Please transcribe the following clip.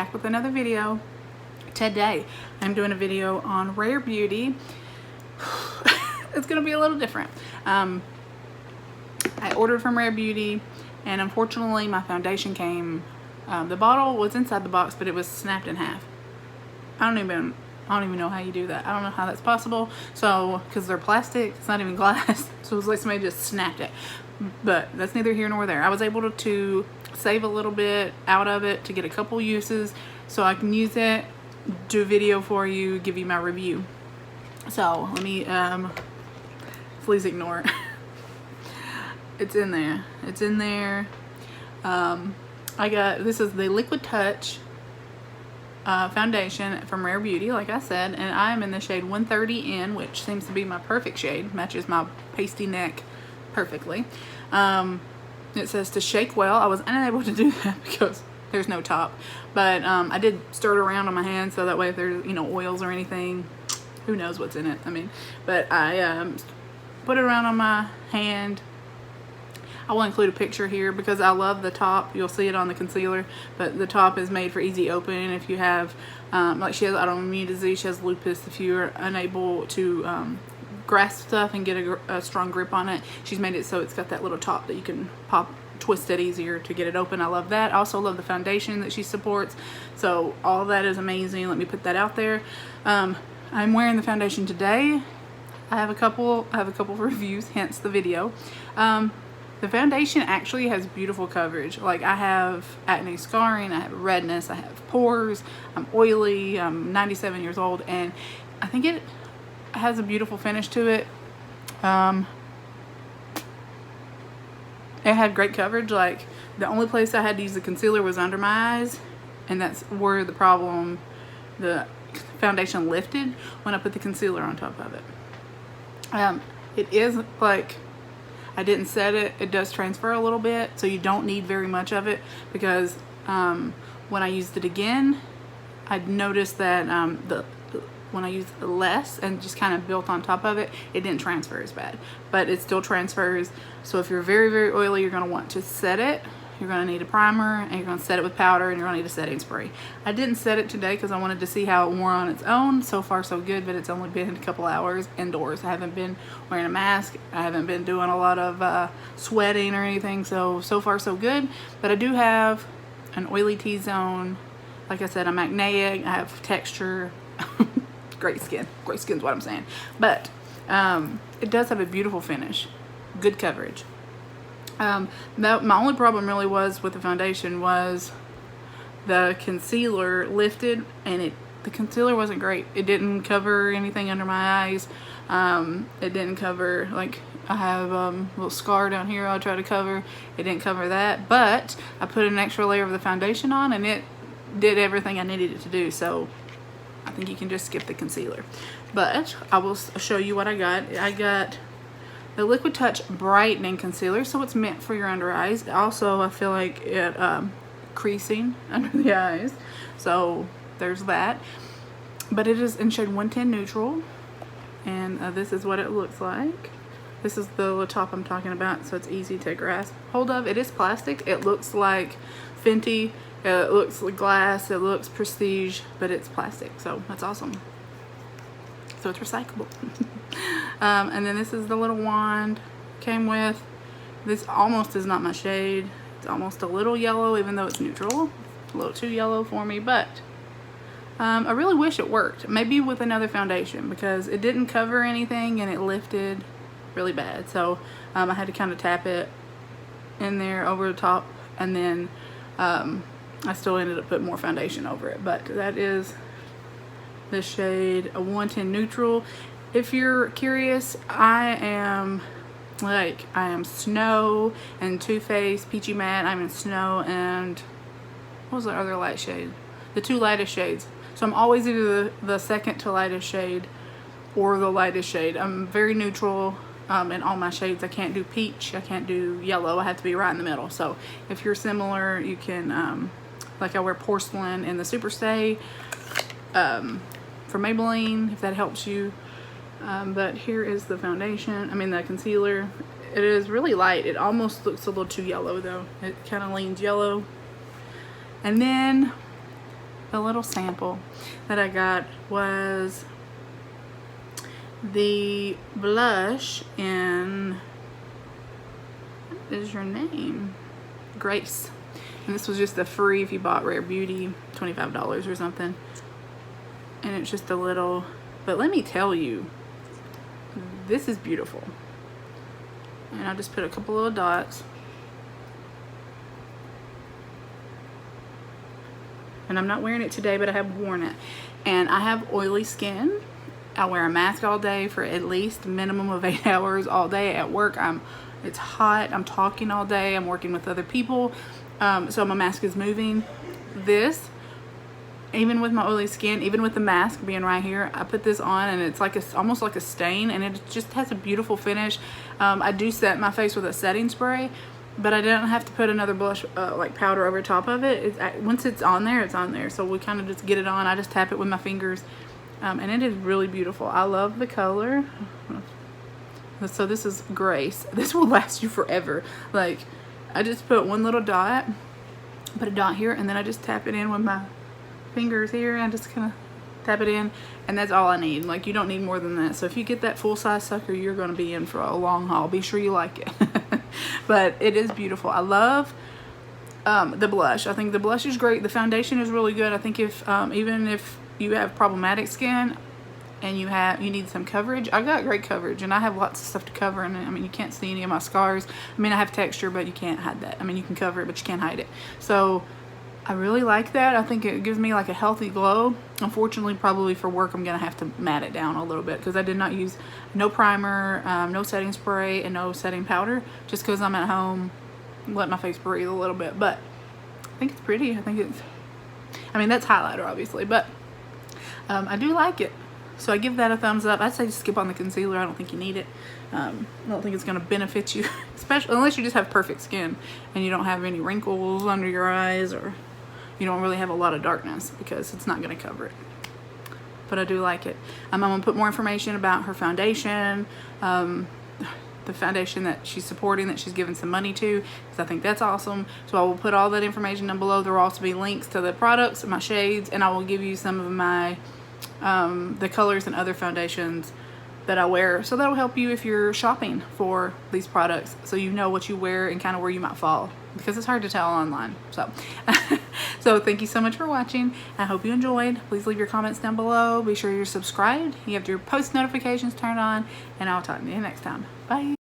back with another video. Today I'm doing a video on Rare Beauty. It's gonna be a little different. I ordered from Rare Beauty, and unfortunately my foundation came, the bottle was inside the box, but it was snapped in half. I don't even know how you do that. I don't know how that's possible. So, because they're plastic, it's not even glass. So it was like somebody just snapped it. But that's neither here nor there. I was able to save a little bit out of it to get a couple uses so I can use it, do a video for you, give you my review. So let me, please ignore it. It's in there. It's in there. This is the Liquid Touch foundation from Rare Beauty, like I said, and I'm in the shade 130N, which seems to be my perfect shade, matches my pasty neck perfectly. It says to shake well. I was unable to do that because there's no top, but I did stir it around on my hand so that way if there's oils or anything, who knows what's in it. I mean, but I put it around on my hand. I will include a picture here because I love the top. You'll see it on the concealer, but the top is made for easy opening. If you have, like she has autoimmune disease, she has lupus, if you're unable to grasp stuff and get a strong grip on it, she's made it so it's got that little top that you can twist it easier to get it open. I love that. I also love the foundation that she supports. So all of that is amazing. Let me put that out there. I'm wearing the foundation today. I have a couple of reviews, hence the video. The foundation actually has beautiful coverage. Like, I have acne scarring, I have redness, I have pores, I'm oily, I'm 97 years old, and I think it has a beautiful finish to it. It had great coverage. Like, the only place I had to use the concealer was under my eyes, and that's where the foundation lifted when I put the concealer on top of it. It is like, I didn't set it. It does transfer a little bit, so you don't need very much of it, because when I used it again, I noticed that when I used less and just kind of built on top of it, it didn't transfer as bad, but it still transfers. So if you're very, very oily, you're going to want to set it. You're going to need a primer, and you're going to set it with powder, and you're going to need a setting spray. I didn't set it today because I wanted to see how it wore on its own. So far so good, but it's only been a couple hours indoors. I haven't been wearing a mask. I haven't been doing a lot of sweating or anything. So far so good. But I do have an oily T-zone. Like I said, I'm acneic. I have texture. Great skin. Great skin is what I'm saying. But it does have a beautiful finish. Good coverage. My only problem really was with the foundation was the concealer lifted, and the concealer wasn't great. It didn't cover anything under my eyes. It didn't cover, like, I have a little scar down here I try to cover. It didn't cover that, but I put an extra layer of the foundation on, and it did everything I needed it to do. So I think you can just skip the concealer. But I will show you what I got. I got the Liquid Touch Brightening Concealer, so it's meant for your under eyes. Also, I feel like it creasing under the eyes, so there's that. But it is in shade 110 Neutral, and this is what it looks like. This is the top I'm talking about, so it's easy to grasp hold of. It is plastic. It looks like Fenty. It looks like glass. It looks prestige, but it's plastic, so that's awesome. So it's recyclable. And then this is the little wand came with. This almost is not my shade. It's almost a little yellow, even though it's neutral. A little too yellow for me, but I really wish it worked. Maybe with another foundation, because it didn't cover anything and it lifted really bad. So I had to kind of tap it in there over the top, and then I still ended up putting more foundation over it. But that is the shade 110 Neutral. If you're curious, I am Snow and Too Faced Peachy Matte. I'm in Snow and what was the other light shade? The two lightest shades. So I'm always either the second to lightest shade or the lightest shade. I'm very neutral in all my shades. I can't do peach. I can't do yellow. I have to be right in the middle. So if you're similar, you can, like I wear Porcelain in the Super Stay for Maybelline, if that helps you. But here is the foundation, the concealer. It is really light. It almost looks a little too yellow though. It kind of leans yellow. And then the little sample that I got was the blush in, what is your name? Grace. And this was just a free if you bought Rare Beauty, $25 or something. And it's just a little, but let me tell you, this is beautiful. And I just put a couple little dots. And I'm not wearing it today, but I have worn it. And I have oily skin. I wear a mask all day for at least a minimum of 8 hours all day at work. It's hot, I'm talking all day, I'm working with other people. So my mask is moving. This, even with my oily skin, even with the mask being right here, I put this on and it's like almost like a stain, and it just has a beautiful finish. I do set my face with a setting spray, but I didn't have to put another blush like powder over top of it. Once it's on there, it's on there. So we kind of just get it on. I just tap it with my fingers, and it is really beautiful. I love the color. So this is Grace. This will last you forever. Like, I just put one little dot, put a dot here, and then I just tap it in with my fingers here, and I just kind of tap it in, and that's all I need. Like, you don't need more than that. So if you get that full-size sucker, you're going to be in for a long haul. Be sure you like it. But it is beautiful. I love the blush. I think the blush is great. The foundation is really good. I think if even if you have problematic skin and you need some coverage, I got great coverage, and I have lots of stuff to cover. And I mean, you can't see any of my scars. I mean, I have texture, but you can't hide that. I mean, you can cover it, but you can't hide it. So I really like that. I think it gives me like a healthy glow. Unfortunately, probably for work, I'm gonna have to matte it down a little bit, because I did not use no primer, no setting spray, and no setting powder, just because I'm at home, let my face breathe a little bit. But I think it's pretty. I mean, that's highlighter obviously, but I do like it. So I give that a thumbs up. I'd say just skip on the concealer. I don't think you need it. I don't think it's going to benefit you, especially unless you just have perfect skin and you don't have any wrinkles under your eyes, or you don't really have a lot of darkness, because it's not going to cover it. But I do like it. I'm going to put more information about her foundation, the foundation that she's supporting, that she's given some money to, because I think that's awesome. So I will put all that information down below. There will also be links to the products, my shades, and I will give you some of my the colors and other foundations that I wear. So that'll help you if you're shopping for these products, so you know what you wear and kind of where you might fall, because it's hard to tell online. So so thank you so much for watching. I hope you enjoyed. Please leave your comments down below. Be sure you're subscribed. You have your post notifications turned on, and I'll talk to you next time. Bye.